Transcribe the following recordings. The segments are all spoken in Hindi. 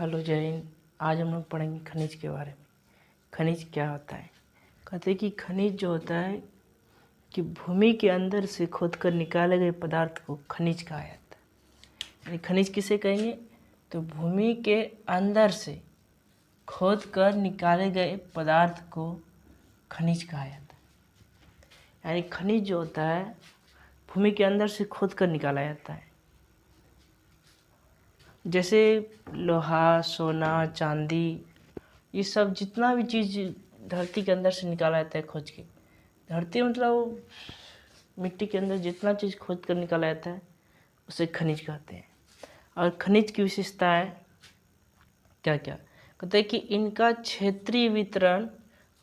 हेलो जय हिंद। आज हम लोग पढ़ेंगे खनिज के बारे में। खनिज क्या होता है? कहते हैं कि खनिज जो होता है कि भूमि के अंदर से खोद कर निकाले गए पदार्थ को खनिज कहा जाता है। यानी खनिज किसे कहेंगे? तो भूमि के अंदर से खोद कर निकाले गए पदार्थ को खनिज कहा जाता है। यानी खनिज जो होता है भूमि के अंदर से खोद कर निकाला जाता है। जैसे लोहा, सोना, चांदी, ये सब जितना भी चीज़ धरती के अंदर से निकाला जाता है खोज के। धरती मतलब मिट्टी के अंदर जितना चीज़ खोज कर निकाला जाता है उसे खनिज कहते हैं। और खनिज की विशेषता है क्या क्या? कहते हैं कि इनका क्षेत्रीय वितरण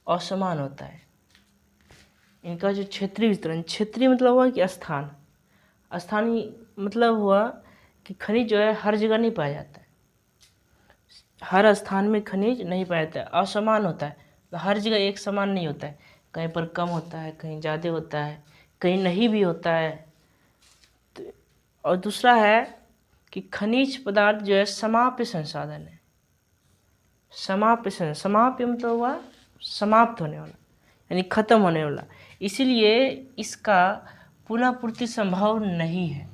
असमान होता है। इनका जो क्षेत्रीय वितरण, क्षेत्रीय मतलब हुआ कि स्थान, स्थानीय मतलब हुआ कि खनिज जो है हर जगह नहीं पाया जाता है। हर स्थान में खनिज नहीं पाया जाता है, असमान होता है। तो हर जगह एक समान नहीं होता है, कहीं पर कम होता है, कहीं ज़्यादा होता है, कहीं नहीं भी होता है। और दूसरा है कि खनिज पदार्थ जो है समाप्य संसाधन है। समाप्य मतलब हुआ समाप्त होने वाला, यानी खत्म होने वाला। इसीलिए इसका पुनः पूर्ति संभव नहीं है।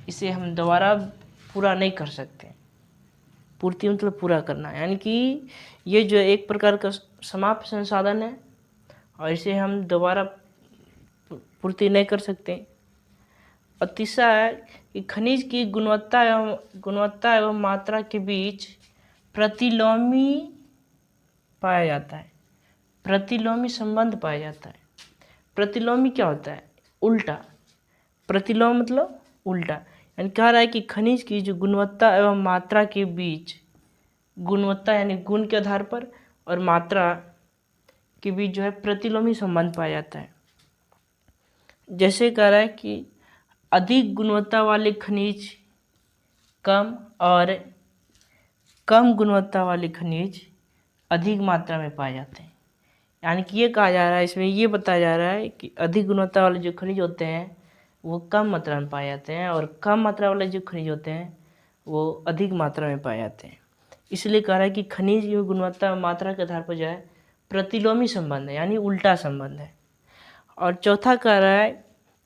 इसे हम दोबारा पूरा नहीं कर सकते। पूर्ति मतलब पूरा करना, यानी कि ये जो एक प्रकार का समाप्त संसाधन है और इसे हम दोबारा पूर्ति नहीं कर सकते। और तीसरा है कि खनिज की गुणवत्ता एवं मात्रा के बीच प्रतिलोमी पाया जाता है। प्रतिलोमी संबंध पाया जाता है। प्रतिलोमी क्या होता है? उल्टा। प्रतिलोम मतलब उल्टा, यानी कह रहा है कि खनिज की जो गुणवत्ता एवं मात्रा के बीच, गुणवत्ता यानी गुण के आधार पर और मात्रा के बीच जो है प्रतिलोमी संबंध पाया जाता है। जैसे कह रहा है कि अधिक गुणवत्ता वाले खनिज कम और कम गुणवत्ता वाले खनिज अधिक मात्रा में पाए जाते हैं। यानी कि ये कहा जा रहा है, इसमें ये बताया जा रहा है कि अधिक गुणवत्ता वाले जो खनिज होते हैं वो कम मात्रा में पाए जाते हैं और कम मात्रा वाले जो खनिज होते हैं वो अधिक मात्रा में पाए जाते हैं। इसलिए कह रहा है कि खनिज की गुणवत्ता और मात्रा के आधार पर जो है प्रतिलोमी संबंध है, यानी उल्टा संबंध है। और चौथा कह रहा है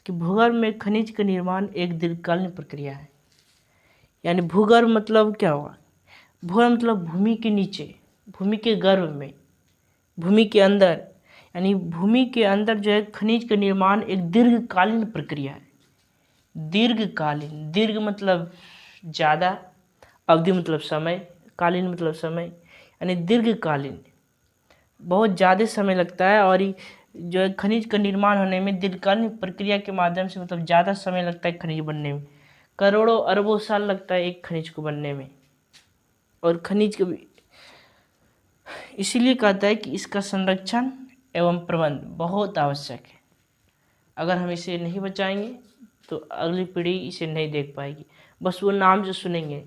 कि भूगर्भ में खनिज का निर्माण एक दीर्घकालीन प्रक्रिया है। यानी भूगर्भ मतलब क्या हुआ? भूगर्भ मतलब भूमि के नीचे, भूमि के गर्भ में, भूमि के अंदर, यानी भूमि के अंदर जो है खनिज का निर्माण एक दीर्घकालीन प्रक्रिया है। दीर्घकालीन, दीर्घ मतलब ज़्यादा, अवधि मतलब समय, कालीन मतलब समय, यानी दीर्घकालीन, बहुत ज़्यादा समय लगता है। और जो है खनिज का निर्माण होने में दीर्घकालीन प्रक्रिया के माध्यम से मतलब ज़्यादा समय लगता है खनिज बनने में। करोड़ों अरबों साल लगता है एक खनिज को बनने में। और खनिज को भी इसीलिए कहता है कि इसका संरक्षण एवं प्रबंध बहुत आवश्यक है। अगर हम इसे नहीं बचाएंगे तो अगली पीढ़ी इसे नहीं देख पाएगी। बस वो नाम जो सुनेंगे,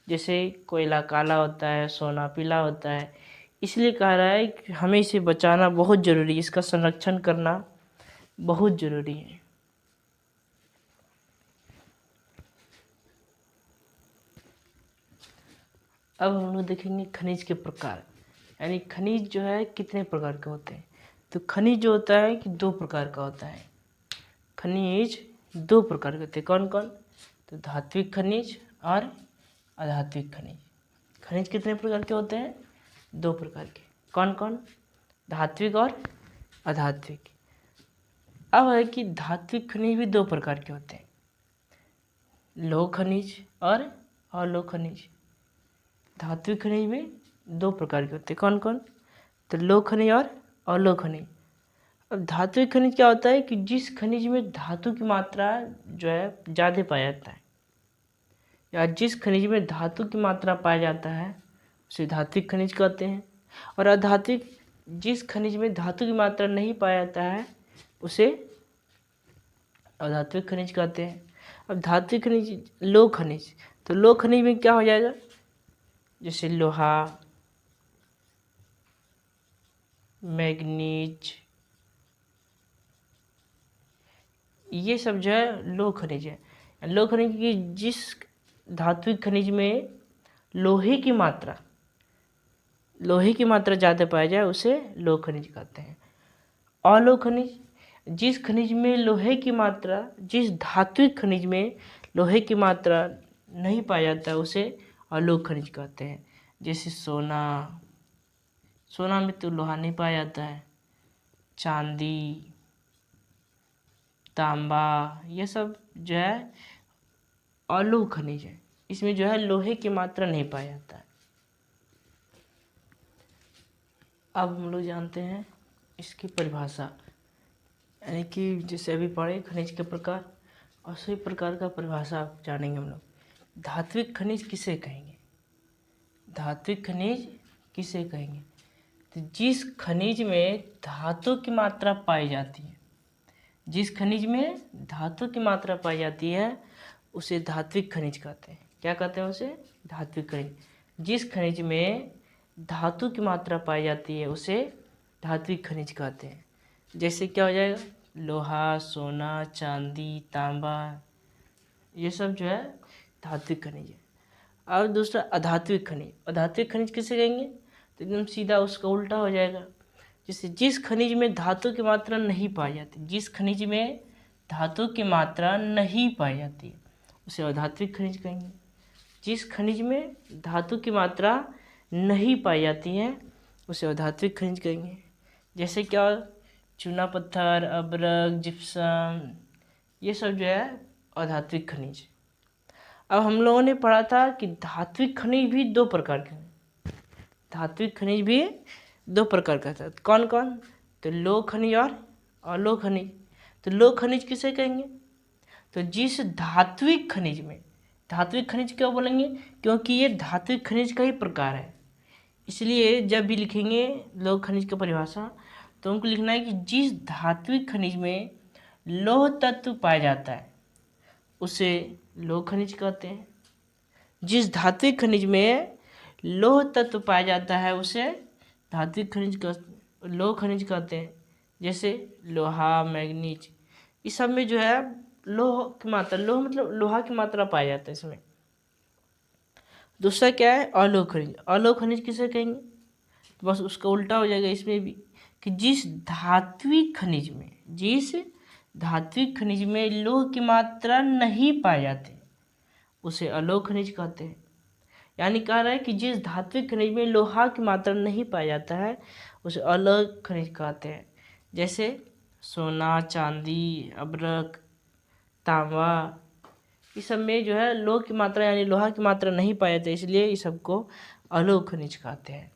जैसे कोयला काला होता है, सोना पीला होता है। इसलिए कह रहा है कि हमें इसे बचाना बहुत ज़रूरी है, इसका संरक्षण करना बहुत ज़रूरी है। अब हम लोग देखेंगे खनिज के प्रकार, यानी खनिज जो है कितने प्रकार के होते हैं। तो खनिज जो होता है कि दो प्रकार का होता है। खनिज दो प्रकार के होते हैं। कौन कौन? तो धात्विक खनिज और अधात्विक खनिज। खनिज कितने प्रकार के होते हैं? दो प्रकार के। कौन कौन? धात्विक और अधात्विक। अब है कि धात्विक खनिज भी दो प्रकार के होते हैं, लौह खनिज और अलौह खनिज। धात्विक खनिज भी दो प्रकार के होते हैं। कौन कौन? तो लौह खनिज और अलौह खनिज। अब धात्विक खनिज क्या होता है कि जिस खनिज में धातु की मात्रा जो है ज़्यादा पाया जाता है, या जिस खनिज में धातु की मात्रा पाया जाता है उसे धात्विक खनिज कहते हैं। और अधात्विक, जिस खनिज में धातु की मात्रा नहीं पाया जाता है उसे अधात्विक खनिज कहते हैं। अब धात्विक खनिज, लौह खनिज, तो लौह खनिज में क्या हो जाएगा? जैसे लोहा, मैग्नीज, ये सब जो है लौह खनिज है। लौह खनिज की जिस धात्विक खनिज में लोहे की मात्रा ज़्यादा पाया जाए उसे लोह खनिज कहते हैं। अलोह खनिज, जिस खनिज में लोहे की मात्रा, जिस धात्विक खनिज में लोहे की मात्रा नहीं पाया जाता उसे अलोह खनिज कहते हैं। जैसे सोना में तो लोहा नहीं पाया जाता है, चांदी, तांबा, ये सब जो है अलोह खनिज है, इसमें जो है लोहे की मात्रा नहीं पाया जाता है। अब हम लोग जानते हैं इसकी परिभाषा, यानी कि जैसे अभी पढ़े खनिज के प्रकार और सभी प्रकार का परिभाषा जानेंगे हम लोग। धात्विक खनिज किसे कहेंगे? धात्विक खनिज किसे कहेंगे? तो जिस खनिज में धातु की मात्रा पाई जाती है, जिस खनिज में धातु की मात्रा पाई जाती है उसे धात्विक खनिज कहते हैं। क्या कहते हैं उसे? धात्विक खनिज। जिस खनिज में धातु की मात्रा पाई जाती है उसे धात्विक खनिज कहते हैं। जैसे क्या हो जाएगा? लोहा, सोना, चांदी, तांबा, ये सब जो है धात्विक खनिज है। और दूसरा अधात्विक खनिज। अधात्विक खनिज किसे कहेंगे? तो एकदम सीधा उसका उल्टा हो जाएगा। जैसे जिस खनिज में धातु की मात्रा नहीं पाई जाती, जिस खनिज में धातु की मात्रा नहीं पाई जाती उसे अधात्विक खनिज कहेंगे। जिस खनिज में धातु की मात्रा नहीं पाई जाती है उसे अधात्विक खनिज कहेंगे। जैसे क्या? चूना पत्थर, अब्रक, जिप्सम, ये सब जो है अधात्विक खनिज। अब हम लोगों ने पढ़ा था कि धात्विक खनिज भी दो प्रकार के हैं। धात्विक खनिज भी दो प्रकार का था। कौन कौन? तो लोह खनिज और अलोह खनिज। तो लोह खनिज किसे कहेंगे? तो जिस धात्विक खनिज में, धात्विक खनिज क्यों बोलेंगे? क्योंकि ये धात्विक खनिज का ही प्रकार है, इसलिए जब भी लिखेंगे लोह खनिज की परिभाषा तो उनको लिखना है कि जिस धात्विक खनिज में लौह तत्व पाया जाता है उसे लोह खनिज कहते हैं। जिस धात्विक खनिज में लौह तत्व पाया जाता है उसे धात्विक खनिज लोह खनिज कहते हैं। जैसे लोहा, मैग्नीज, इस सब में जो है लोह की मात्रा, लोह मतलब लोहा की मात्रा पाया जाता है इसमें। दूसरा क्या है? अलोह खनिज। अलोह खनिज किसे कहेंगे? तो बस उसका उल्टा हो जाएगा इसमें भी, कि जिस धात्विक खनिज में, जिस धात्विक खनिज में लोह की मात्रा नहीं पाई जाती उसे अलोह खनिज कहते हैं। यानी कह रहा है कि जिस धात्विक खनिज में लोहा की मात्रा नहीं पाया जाता है उसे अलोह खनिज कहते हैं। जैसे सोना, चांदी, अब्रक, तांबा, इस सब में जो है लोह की मात्रा यानी लोहा की मात्रा नहीं पाया जाता, इसलिए इस सबको अलोह खनिज कहते हैं।